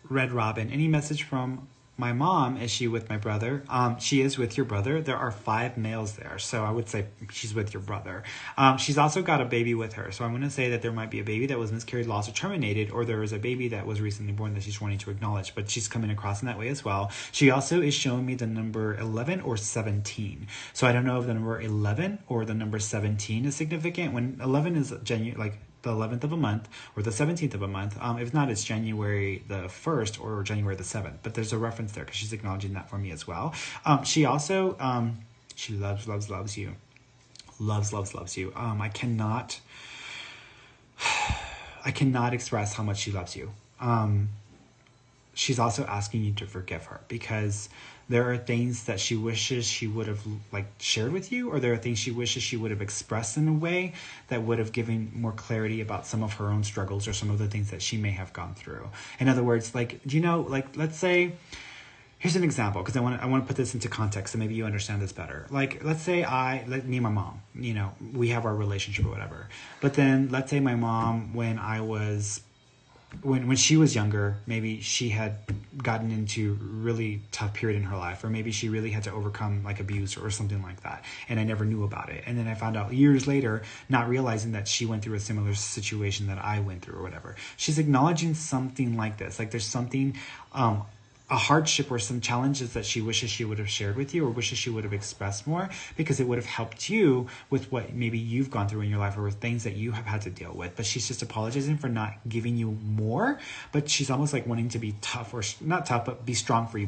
Red Robin, any message from my mom? Is she with my brother? She is with your brother. There are 5 males there, so I would say she's with your brother. She's also got a baby with her, so I'm going to say that there might be a baby that was miscarried, lost, or terminated, or there is a baby that was recently born that she's wanting to acknowledge, but she's coming across in that way as well. She also is showing me the number 11 or 17, so I don't know if the number 11 or the number 17 is significant. When 11 is genuine, like the 11th of a month or the 17th of a month. If not, it's January the 1st or January the 7th. But there's a reference there because she's acknowledging that for me as well. She also, she loves you. Loves you. I cannot express how much she loves you. She's also asking you to forgive her because there are things that she wishes she would have shared with you, or there are things she wishes she would have expressed in a way that would have given more clarity about some of her own struggles or some of the things that she may have gone through. In other words, let's say, here's an example, because I want to put this into context so maybe you understand this better. Let's say me and my mom, we have our relationship or whatever. But then let's say my mom, when she was younger, maybe she had gotten into really tough period in her life, or maybe she really had to overcome abuse or something like that, and I never knew about it. And then I found out years later, not realizing that she went through a similar situation that I went through or whatever. She's acknowledging something like this, there's something, a hardship or some challenges that she wishes she would have shared with you or wishes she would have expressed more, because it would have helped you with what maybe you've gone through in your life or with things that you have had to deal with. But she's just apologizing for not giving you more, but she's almost wanting to be tough, or not tough, but be strong for you.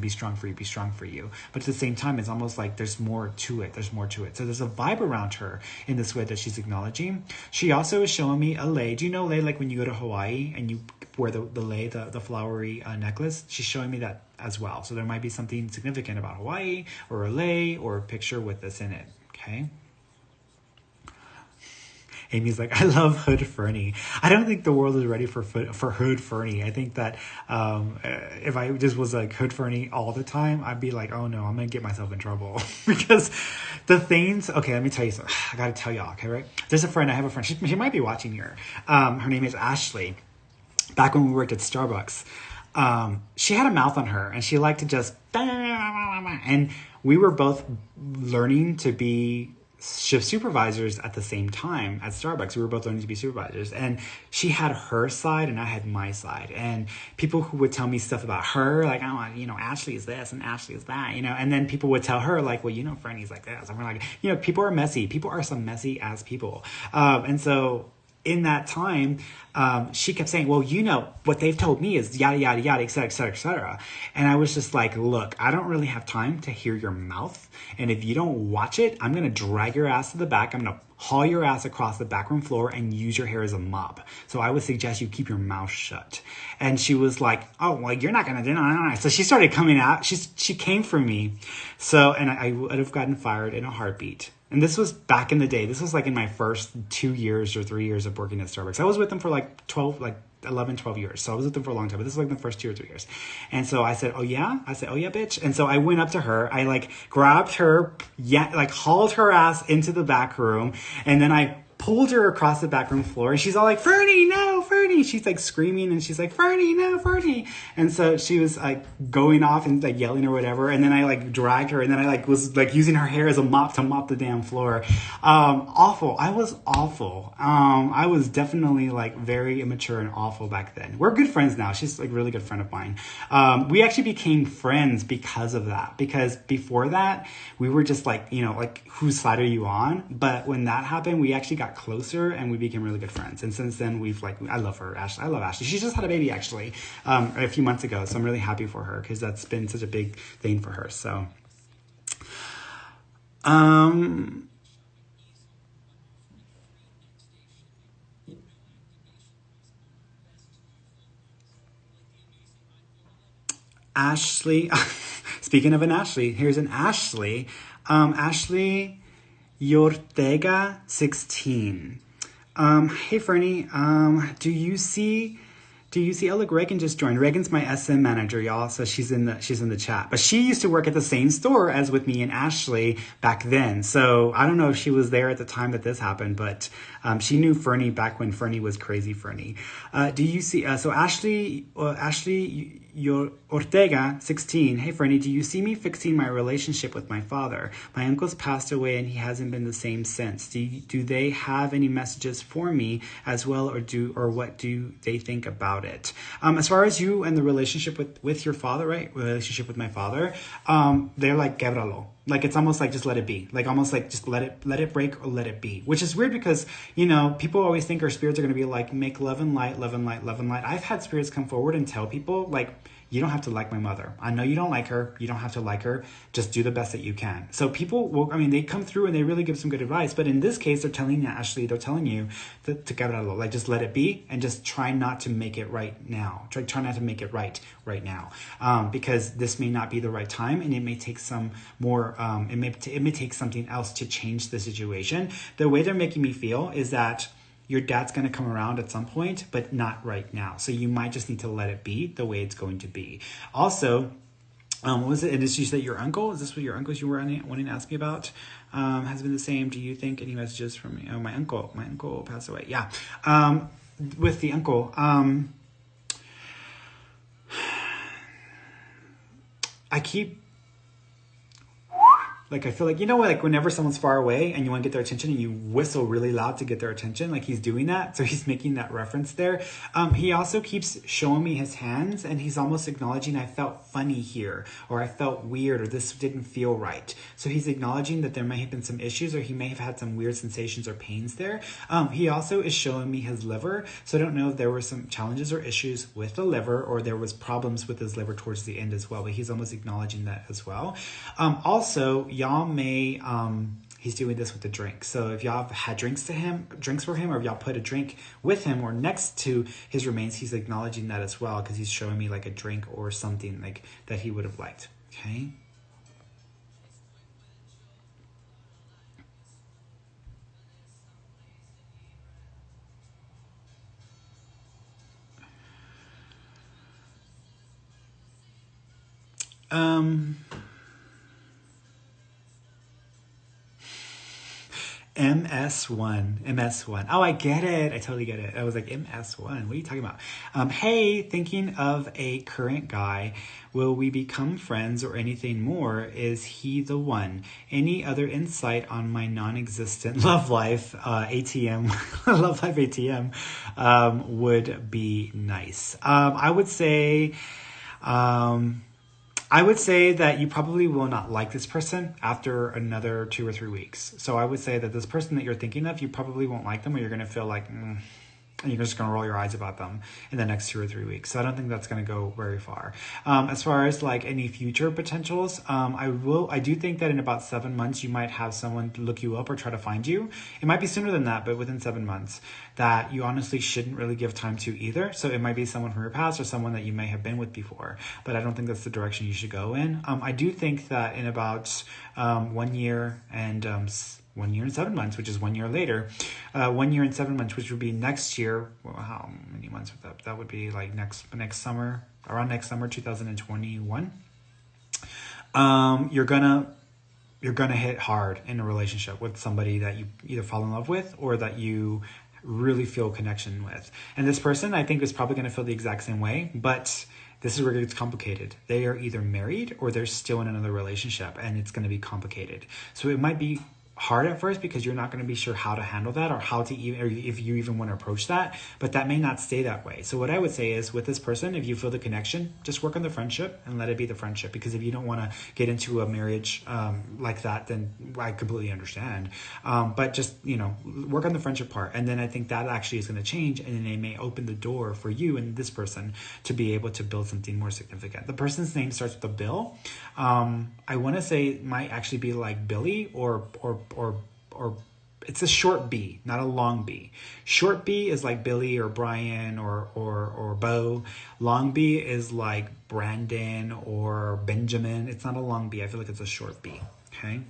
But at the same time, it's almost like there's more to it. So there's a vibe around her in this way that she's acknowledging. She also is showing me a lei. Do you know lei, when you go to Hawaii and you wear the lei, the flowery necklace? She's showing me that as well. So there might be something significant about Hawaii or a lei or a picture with this in it. Okay. Amy's like, I love Hood Ferny. I don't think the world is ready for Hood Ferny. I think that if I just was Hood Ferny all the time, I'd be like, oh no, I'm going to get myself in trouble. Because the things, okay, let me tell you something. I got to tell y'all, okay, right? I have a friend. She might be watching here. Her name is Ashley. Back when we worked at Starbucks, she had a mouth on her and she liked to just, and we were both learning to be shift supervisors at the same time at Starbucks. We were both learning to be supervisors, and she had her side and I had my side. And people who would tell me stuff about her, Ashley is this and Ashley is that, and then people would tell her Ferny's like this. And we're like, people are messy. People are some messy ass people. And so in that time, she kept saying, well, what they've told me is yada, yada, yada, et cetera, et cetera, et cetera. And I was just like, look, I don't really have time to hear your mouth. And if you don't watch it, I'm going to drag your ass to the back. I'm going to haul your ass across the backroom floor and use your hair as a mop. So I would suggest you keep your mouth shut. And she was like, oh, well, you're not going to do that. So she started coming out. She came for me. So, and I would have gotten fired in a heartbeat. And this was back in the day. This was in my first 2 years or 3 years of working at Starbucks. I was with them for 12, 11, 12 years. So I was with them for a long time, but this is like the first 2 or 3 years. And so I said, oh yeah? I said, oh yeah, bitch. And so I went up to her. I like grabbed her, yeah, like hauled her ass into the back room. And then I pulled her across the back room floor, and she's all like, Ferny, no, Ferny. She's like screaming, and she's like, Ferny, no, Ferny. And so she was like going off and like yelling or whatever. And then I like dragged her, and then I like was like using her hair as a mop to mop the damn floor. Awful. I was awful. I was definitely like very immature and awful back then. We're good friends now. She's like a really good friend of mine. We actually became friends because of that, because before that we were just like, you know, like, whose side are you on? But when that happened, we actually got closer and we became really good friends. And since then we've like, I love her, Ashley. I love Ashley. She just had a baby actually, a few months ago. So I'm really happy for her, because that's been such a big thing for her. So, Ashley, speaking of an Ashley, here's an Ashley. Ashley Yortega 16. Hey Ferny, do you see, oh look, Reagan just joined. Reagan's my SM manager, y'all. So she's in the chat. But she used to work at the same store as with me and Ashley back then. So I don't know if she was there at the time that this happened, but she knew Ferny back when Ferny was crazy Ferny. Do you see, so Ashley, your Ortega 16. Hey Ferny, do you see me fixing my relationship with my father? My uncle's passed away and he hasn't been the same since. Do they have any messages for me as well, or what do they think about it? As far as you and the relationship with your father, right? Relationship with my father, they're like quebralo. Like, it's almost like just let it be. Like, almost like just let it break or let it be. Which is weird because, you know, people always think our spirits are going to be like, make love and light, love and light, love and light. I've had spirits come forward and tell people, like, you don't have to like my mother. I know you don't like her. You don't have to like her. Just do the best that you can. So people will, I mean, they come through and they really give some good advice. But in this case, they're telling you, Ashley, they're telling you to quebrarlo, like, just let it be and just try not to make it right now. Try not to make it right now. Because this may not be the right time, and it may take some more, it may take something else to change the situation. The way they're making me feel is that your dad's going to come around at some point, but not right now. So you might just need to let it be the way it's going to be. Also, what was it? And it's just that your uncle, is this what your uncles you were wanting to ask me about? Has been the same. Do you think any messages from me? Oh, my uncle passed away. Yeah. With the uncle, I keep, like, I feel like, you know what, like whenever someone's far away and you want to get their attention and you whistle really loud to get their attention, like he's doing that. So he's making that reference there. He also keeps showing me his hands, and he's almost acknowledging I felt funny here, or I felt weird, or this didn't feel right. So he's acknowledging that there may have been some issues, or he may have had some weird sensations or pains there. He also is showing me his liver. So I don't know if there were some challenges or issues with the liver, or there was problems with his liver towards the end as well, but he's almost acknowledging that as well. Also, y'all may, he's doing this with the drink. So if y'all have had drinks for him, or if y'all put a drink with him or next to his remains, he's acknowledging that as well, because he's showing me like a drink or something like that he would have liked. Okay. MS1. Oh, I get it. I totally get it. I was like, MS1. What are you talking about? Hey, thinking of a current guy. Will we become friends or anything more? Is he the one? Any other insight on my non-existent love life ATM, love life ATM would be nice. I would say that you probably will not like this person after another 2 or 3 weeks. So I would say that this person that you're thinking of, you probably won't like them, or you're going to feel like, and you're just going to roll your eyes about them in the next 2 or 3 weeks. So I don't think that's going to go very far. As far as like any future potentials, I do think that in about 7 months, you might have someone look you up or try to find you. It might be sooner than that, but within 7 months, that you honestly shouldn't really give time to either. So it might be someone from your past or someone that you may have been with before, but I don't think that's the direction you should go in. I do think that in about 1 year and 1 year and 7 months, which is 1 year later. 1 year and 7 months, which would be next year. Well, how many months would that? That would be like next summer, around next summer, 2021. You're gonna hit hard in a relationship with somebody that you either fall in love with or that you really feel connection with. And this person, I think, is probably going to feel the exact same way, but this is where it gets complicated. They are either married or they're still in another relationship, and it's going to be complicated. So it might be hard at first because you're not going to be sure how to handle that or how to even, or if you even want to approach that, but that may not stay that way. So what I would say is with this person, if you feel the connection, just work on the friendship and let it be the friendship, because if you don't want to get into a marriage like that, then I completely understand. But just, work on the friendship part. And then I think that actually is going to change, and then it may open the door for you and this person to be able to build something more significant. The person's name starts with a Bill. I want to say it might actually be like Billy or it's a short B, not a long B. Short B is like Billy or Brian or Bo. Long B is like Brandon or Benjamin. It's not a long B. I feel like it's a short B. Okay.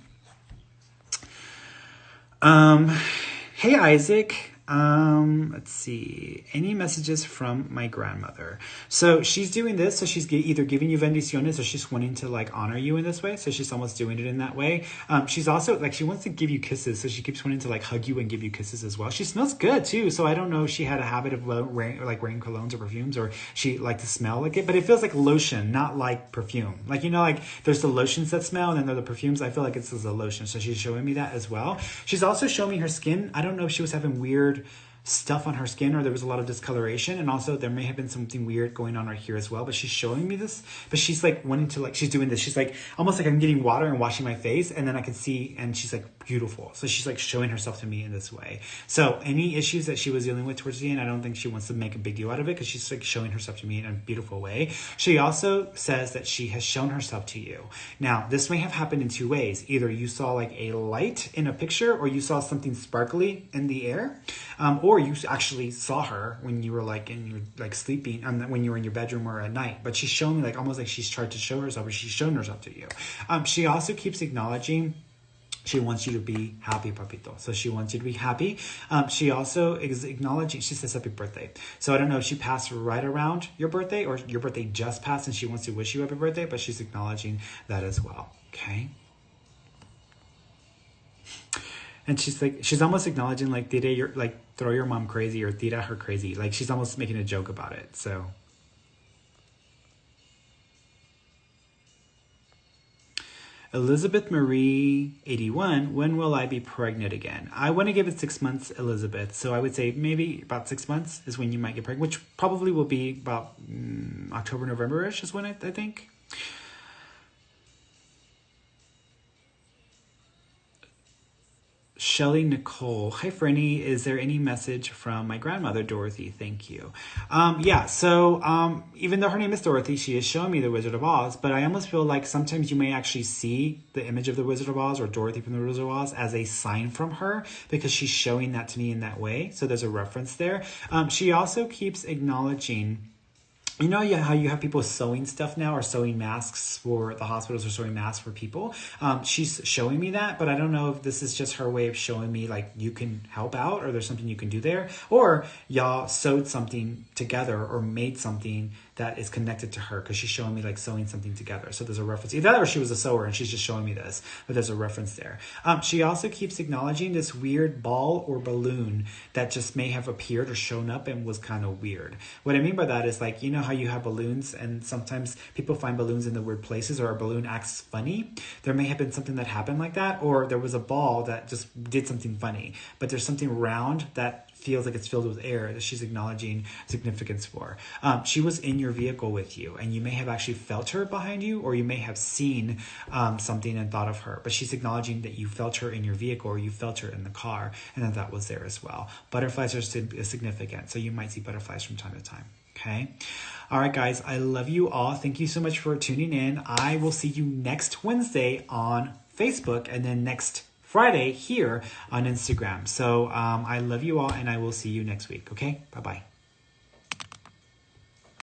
Hey, Isaac. Let's see. Any messages from my grandmother? So she's doing this. So she's either giving you bendiciones or she's wanting to like honor you in this way. So she's almost doing it in that way. She's also like, she wants to give you kisses. So she keeps wanting to like hug you and give you kisses as well. She smells good too. So I don't know if she had a habit of wearing colognes or perfumes, or she liked to smell like it, but it feels like lotion, not like perfume. Like, like there's the lotions that smell and then there are the perfumes. I feel like it's a lotion. So she's showing me that as well. She's also showing me her skin. I don't know if she was having weird stuff on her skin or there was a lot of discoloration, and also there may have been something weird going on right here as well, but she's showing me this, but she's like wanting to, like, she's doing this, she's like almost like I'm getting water and washing my face, and then I can see, and she's like beautiful, so she's like showing herself to me in this way. So any issues that she was dealing with towards the end, I don't think she wants to make a big deal out of it, because she's like showing herself to me in a beautiful way. She also says that she has shown herself to you. Now this may have happened in two ways. Either you saw like a light in a picture, or you saw something sparkly in the air, or you actually saw her when you were like sleeping, when you were in your bedroom or at night. But she's showing me like almost like she's tried to show herself, or she's shown herself to you. She also keeps acknowledging she wants you to be happy, papito. So she wants you to be happy. She also is acknowledging, she says happy birthday. So I don't know if she passed right around your birthday or your birthday just passed and she wants to wish you happy birthday, but she's acknowledging that as well. Okay. And she's almost acknowledging like, you're like, throw your mom crazy or tira her crazy. Like she's almost making a joke about it. So Elizabeth Marie 81, when will I be pregnant again? I want to give it 6 months, Elizabeth. So I would say maybe about 6 months is when you might get pregnant, which probably will be about October, November-ish is when I think. Shelly Nicole. Hi, Ferny. Is there any message from my grandmother, Dorothy? Thank you. So even though her name is Dorothy, she is showing me the Wizard of Oz, but I almost feel like sometimes you may actually see the image of the Wizard of Oz or Dorothy from the Wizard of Oz as a sign from her, because she's showing that to me in that way. So there's a reference there. She also keeps acknowledging, how you have people sewing stuff now, or sewing masks for the hospitals, or sewing masks for people. She's showing me that, but I don't know if this is just her way of showing me like you can help out, or there's something you can do there, or y'all sewed something together or made something that is connected to her, because she's showing me like sewing something together. So there's a reference. Either that or she was a sewer and she's just showing me this, but there's a reference there. She also keeps acknowledging this weird ball or balloon that just may have appeared or shown up and was kind of weird. What I mean by that is like, how you have balloons and sometimes people find balloons in the weird places, or a balloon acts funny. There may have been something that happened like that, or there was a ball that just did something funny, but there's something round that feels like it's filled with air that she's acknowledging significance for. She was in your vehicle with you, and you may have actually felt her behind you, or you may have seen something and thought of her, but she's acknowledging that you felt her in your vehicle, or you felt her in the car, and that was there as well. Butterflies are significant, so you might see butterflies from time to time. Okay. All right, guys, I love you all. Thank you so much for tuning in. I will see you next Wednesday on Facebook, and then next Friday here on Instagram. So I love you all, and I will see you next week. Okay, bye-bye.